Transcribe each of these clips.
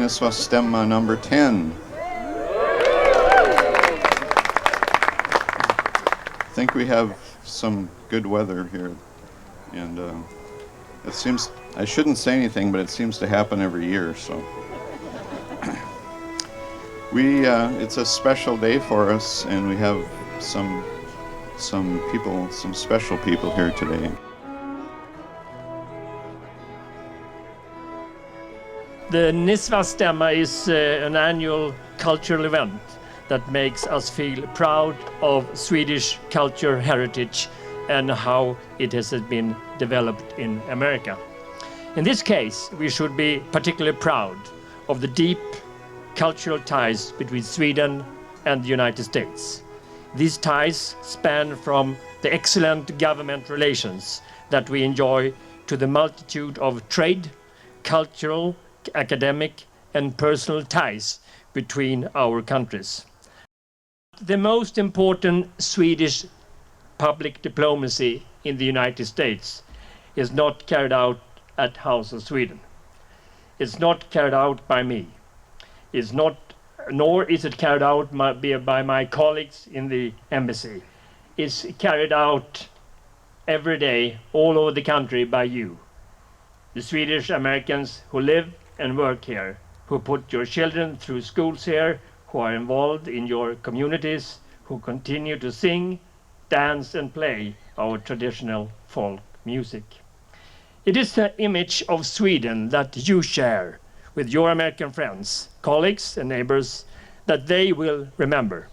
Nisswa Stämman number 10. I think we have some good weather here, and it seems, I shouldn't say anything, but it seems to happen every year, so. It's a special day for us, and we have some special people here today. The Nisswa Stämman is an annual cultural event that makes us feel proud of Swedish culture heritage and how it has been developed in America. In this case, we should be particularly proud of the deep cultural ties between Sweden and the United States. These ties span from the excellent government relations that we enjoy to the multitude of trade, cultural, academic and personal ties between our countries. The most important Swedish public diplomacy in the United States is not carried out at House of Sweden. It's not carried out by me. It's not, nor is it carried out by my colleagues in the embassy. It's carried out every day all over the country by you, the Swedish Americans who live and work here, who put your children through schools here, who are involved in your communities, who continue to sing, dance and play our traditional folk music. It is the image of Sweden that you share with your American friends, colleagues and neighbors that they will remember.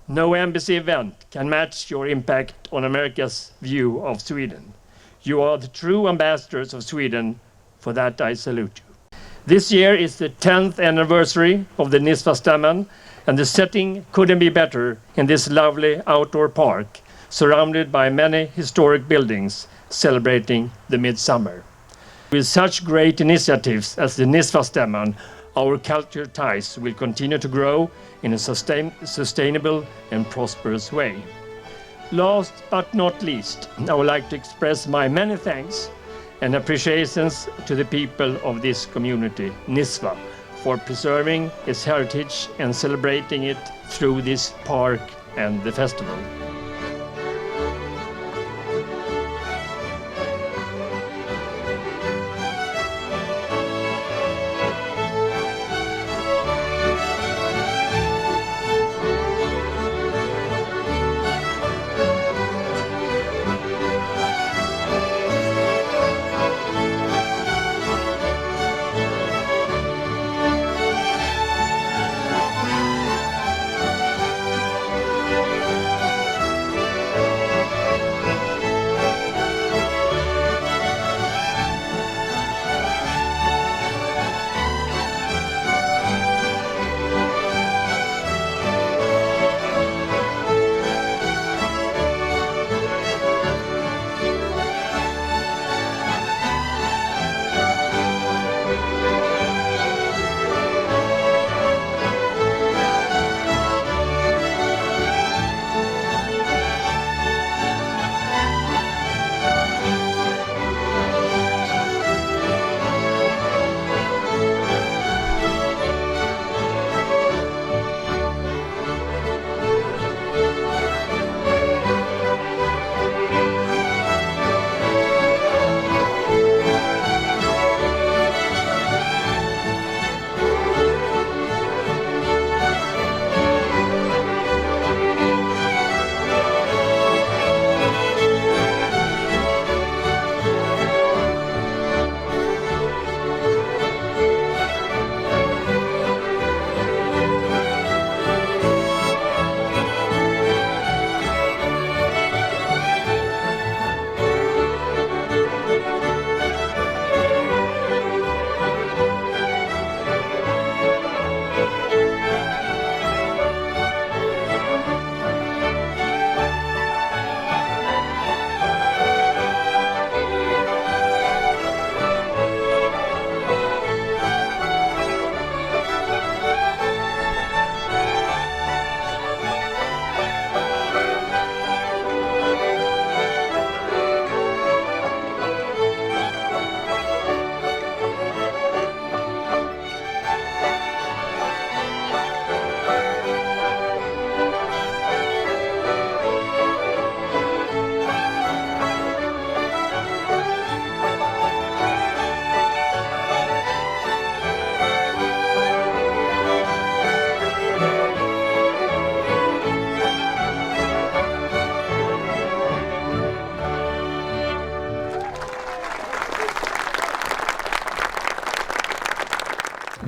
No embassy event can match your impact on America's view of Sweden. You are the true ambassadors of Sweden. For that I salute you. This year is the 10th anniversary of the Nisswa Stämman, and the setting couldn't be better in this lovely outdoor park, surrounded by many historic buildings celebrating the midsummer. With such great initiatives as the Nisswa Stämman, our cultural ties will continue to grow in a sustainable and prosperous way. Last but not least, I would like to express my many thanks and appreciations to the people of this community, Nisswa, for preserving its heritage and celebrating it through this park and the festival.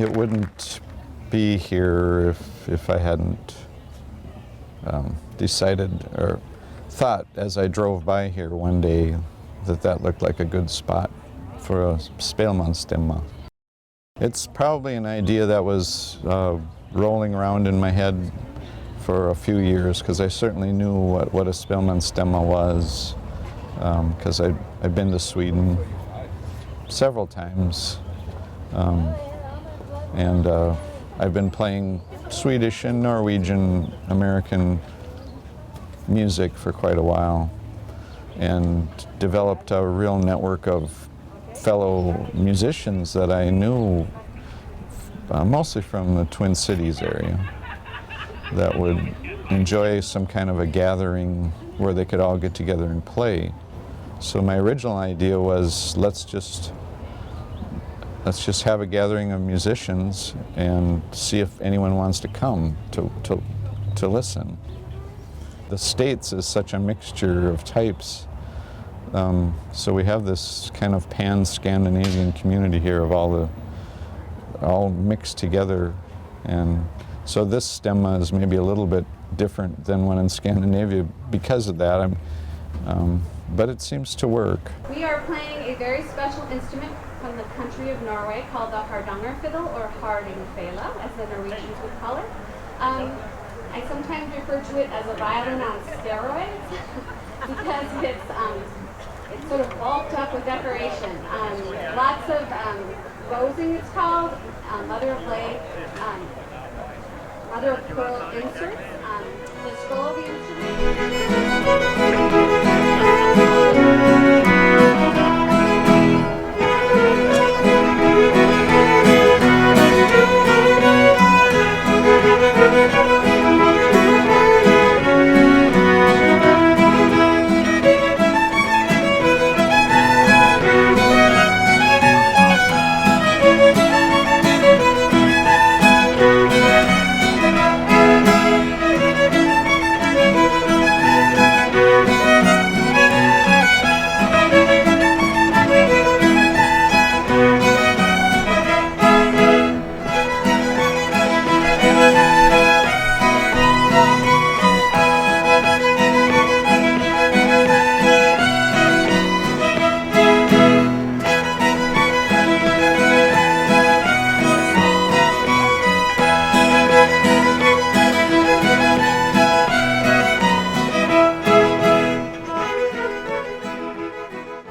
it wouldn't be here if I hadn't decided or thought as I drove by here one day that looked like a good spot for a spelmansstämma. It's probably an idea that was rolling around in my head for a few years, because I certainly knew what a spelmansstämma was, because I've been to Sweden several times, and I've been playing Swedish and Norwegian American music for quite a while, and developed a real network of fellow musicians that I knew mostly from the Twin Cities area that would enjoy some kind of a gathering where they could all get together and play. So my original idea was let's just have a gathering of musicians and see if anyone wants to come to listen. The States is such a mixture of types. So we have this kind of Pan Scandinavian community here of all mixed together, and so this stemma is maybe a little bit different than one in Scandinavia because of that. But it seems to work. We are playing a very special instrument from the country of Norway called the hardanger fiddle, or hardingfela, as the Norwegians would call it. I sometimes refer to it as a violin on steroids because it's sort of bulked up with decoration. Lots of bowsing, it's called, mother of pearl inserts, the skull of the instrument.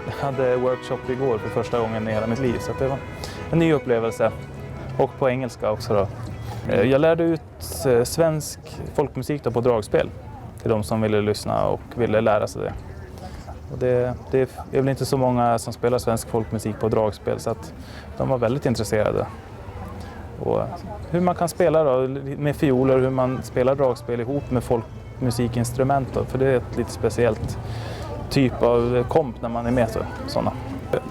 Jag hade workshop igår för första gången i hela mitt liv, så det var en ny upplevelse. Och på engelska också då. Jag lärde ut svensk folkmusik då på dragspel till de som ville lyssna och ville lära sig det. Och det är väl inte så många som spelar svensk folkmusik på dragspel, så att de var väldigt intresserade. Och hur man kan spela då, med fioler, hur man spelar dragspel ihop med folkmusikinstrument då, för det är ett lite speciellt typ av komp när man är med sådana.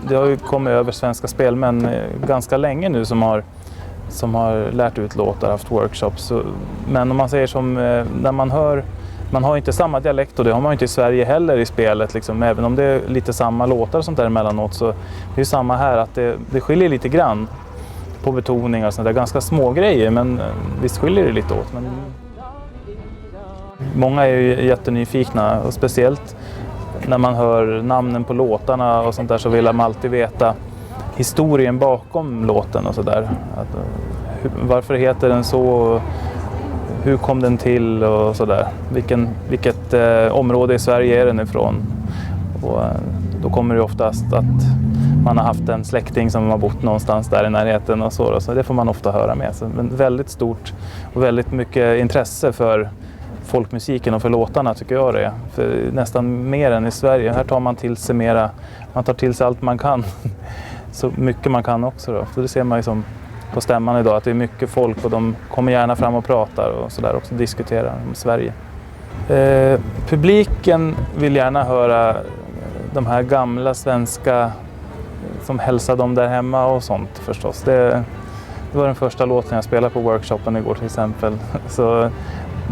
Det har ju kommit över svenska spelmän ganska länge nu som har lärt ut låtar, haft workshops. Men om man säger som när man har inte samma dialekt, och det har man inte i Sverige heller i spelet liksom, även om det är lite samma låtar och sånt där emellanåt, så det är ju samma här att det skiljer lite grann på betoningar och sånt där, ganska små grejer, men visst skiljer det lite åt. Men många är ju jättenyfikna, och speciellt när man hör namnen på låtarna och sånt där, så vill man alltid veta historien bakom låten och sådär. Varför heter den så? Hur kom den till och sådär? Vilket område i Sverige är den ifrån? Och då kommer det oftast att man har haft en släkting som har bott någonstans där i närheten och så det får man ofta höra med sig. Men väldigt stort och väldigt mycket intresse för folkmusiken och för låtarna tycker jag det är. För nästan mer än i Sverige. Här tar man till sig mera, man tar till sig allt man kan. Så mycket man kan också då. Så det ser man ju som på stämman idag, att det är mycket folk och de kommer gärna fram och pratar och sådär också, diskuterar om Sverige. Publiken vill gärna höra de här gamla svenska som hälsar dem där hemma och sånt förstås. Det var den första låten jag spelade på workshopen igår till exempel. Så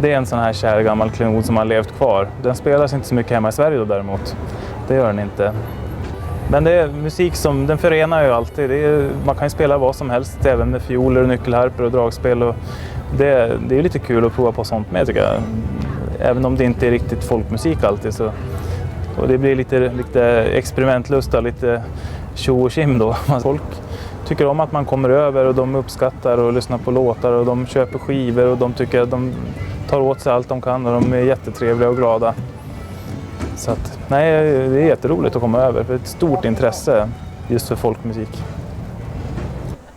det är en sån här kär gammal klenod som har levt kvar. Den spelas inte så mycket hemma i Sverige då däremot. Det gör den inte. Men det är musik som den förenar ju alltid. Man kan ju spela vad som helst, även med fioler, nyckelharpor och dragspel. Och det är lite kul att prova på sånt med, tycker jag. Även om det inte är riktigt folkmusik alltid. Så, och det blir lite experimentlusta, lite tjo och kim då. Folk tycker om att man kommer över och de uppskattar och lyssnar på låtar och de köper skivor och de tycker att de tar åt sig allt de kan och de är jättetrevliga och glada. Så att, nej, det är jätteroligt att komma över, för ett stort intresse just för folkmusik.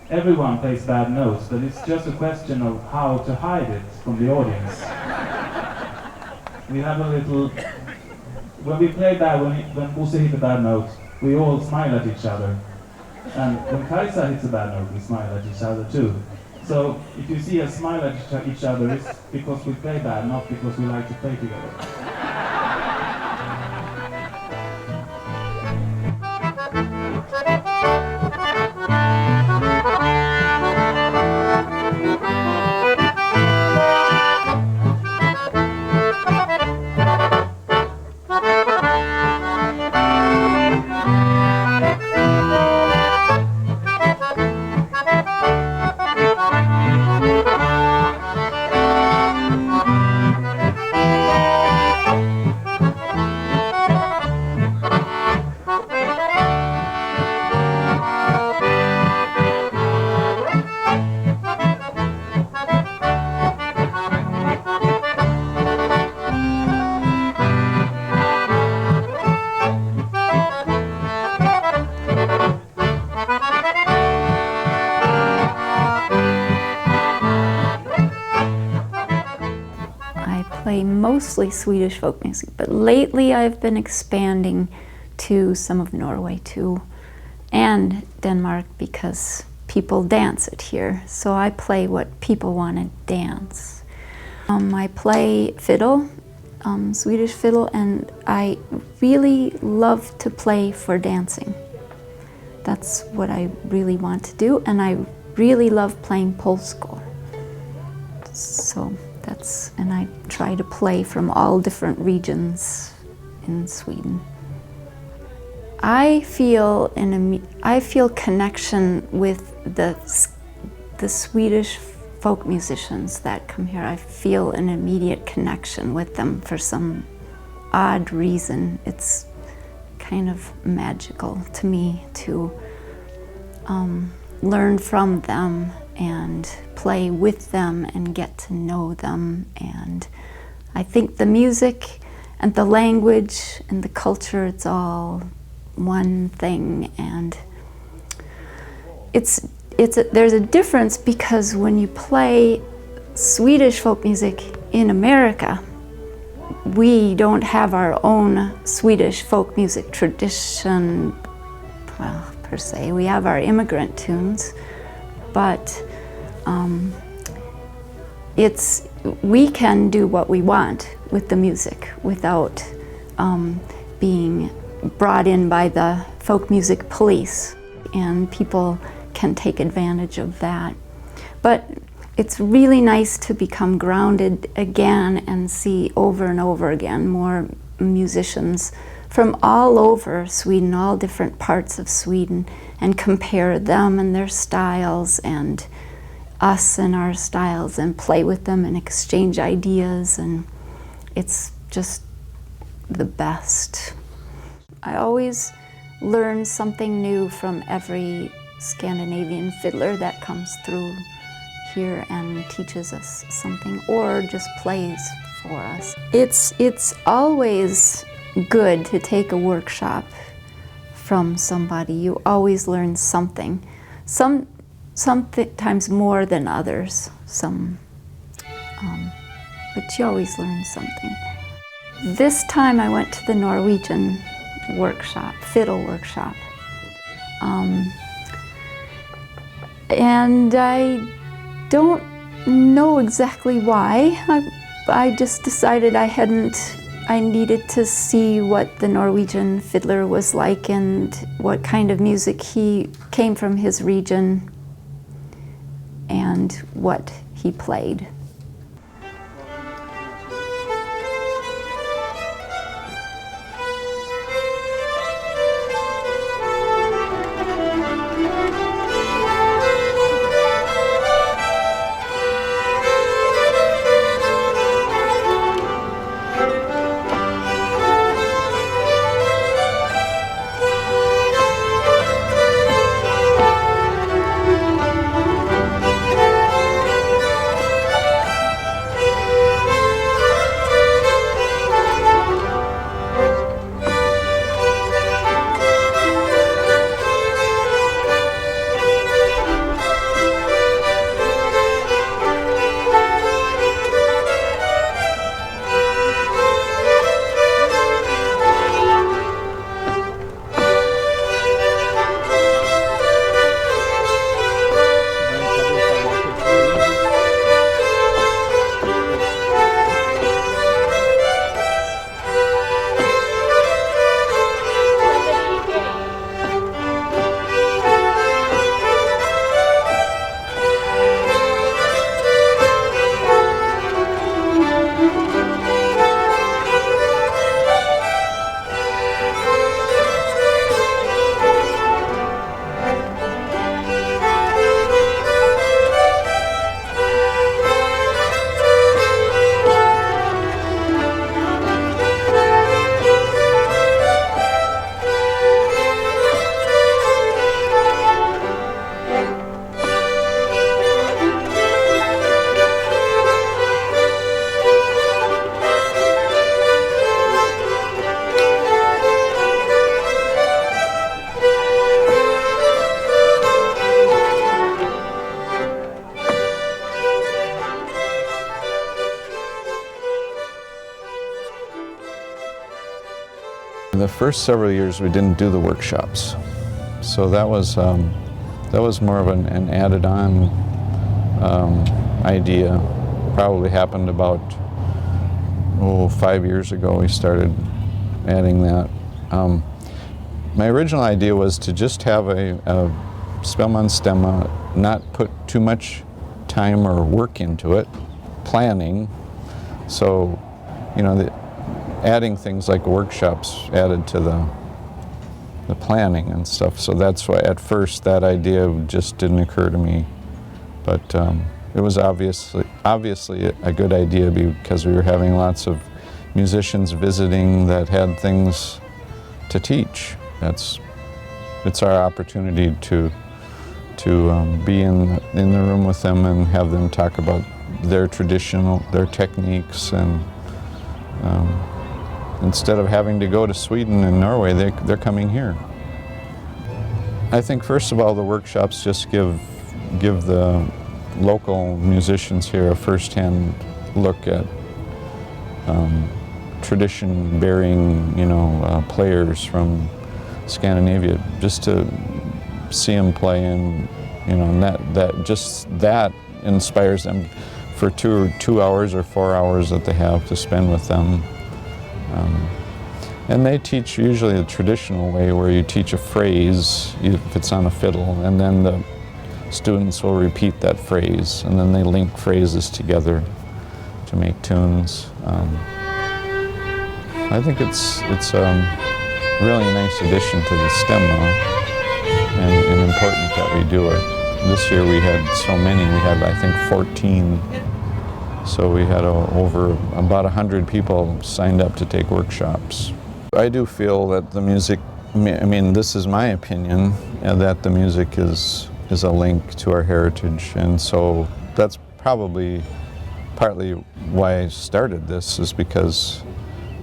Everyone plays bad notes, but it's just a question of how to hide it from the audience. We have a little... When we play bad, when Bosse hits a bad note, we all smile at each other. And when Kajsa hits a bad note, we smile at each other too. So if you see us smile at each other, it's because we play bad, not because we like to play together. Mostly Swedish folk music, but lately I've been expanding to some of Norway too, and Denmark, because people dance it here. So I play what people want to dance. I play fiddle, Swedish fiddle, and I really love to play for dancing. That's what I really want to do, and I really love playing polskor. So and I try to play from all different regions in Sweden. I feel connection with the Swedish folk musicians that come here. I feel an immediate connection with them for some odd reason. It's kind of magical to me to learn from them and play with them and get to know them. And I think the music and the language and the culture, it's all one thing. And there's a difference, because when you play Swedish folk music in America, we don't have our own Swedish folk music tradition, well, per se. We have our immigrant tunes, but we can do what we want with the music without being brought in by the folk music police, and people can take advantage of that. But it's really nice to become grounded again and see over and over again more musicians from all over Sweden, all different parts of Sweden, and compare them and their styles and us and our styles, and play with them and exchange ideas, and it's just the best. I always learn something new from every Scandinavian fiddler that comes through here and teaches us something, or just plays for us. It's always good to take a workshop from somebody. You always learn something. Sometimes more than others, but you always learn something. This time I went to the Norwegian workshop, fiddle workshop, and I don't know exactly why. I just decided I needed to see what the Norwegian fiddler was like and what kind of music he came from, his region, and what he played. In the first several years we didn't do the workshops, so that was more of an added-on idea. Probably happened about 5 years ago we started adding that. My original idea was to just have a Pan Scandinavian, not put too much time or work into it, planning. So, adding things like workshops added to the planning and stuff. So that's why at first that idea just didn't occur to me. But it was obviously a good idea because we were having lots of musicians visiting that had things to teach. It's our opportunity to be in the room with them and have them talk about their techniques, and instead of having to go to Sweden and Norway, they're coming here. I think first of all the workshops just give the local musicians here a first-hand look at tradition-bearing, players from Scandinavia, just to see them play, and that inspires them for 2 hours or 4 hours that they have to spend with them. And they teach usually the traditional way, where you teach a phrase if it's on a fiddle, and then the students will repeat that phrase, and then they link phrases together to make tunes. I think it's a really nice addition to the Stämma, and important that we do it. This year we had so many. We had, I think, 14. So we had over about 100 people signed up to take workshops. I do feel that the music, this is my opinion, that the music is a link to our heritage, and so that's probably partly why I started this, is because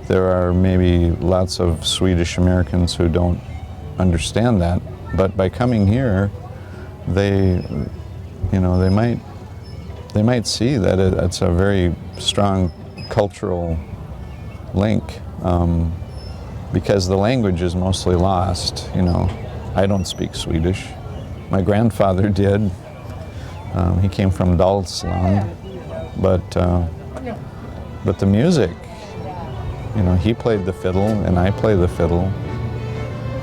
there are maybe lots of Swedish Americans who don't understand that, but by coming here, they might see that it's a very strong cultural link, because the language is mostly lost. I don't speak Swedish. My grandfather did. He came from Dalsland, but the music, he played the fiddle and I play the fiddle,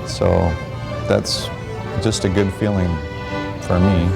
so that's just a good feeling for me.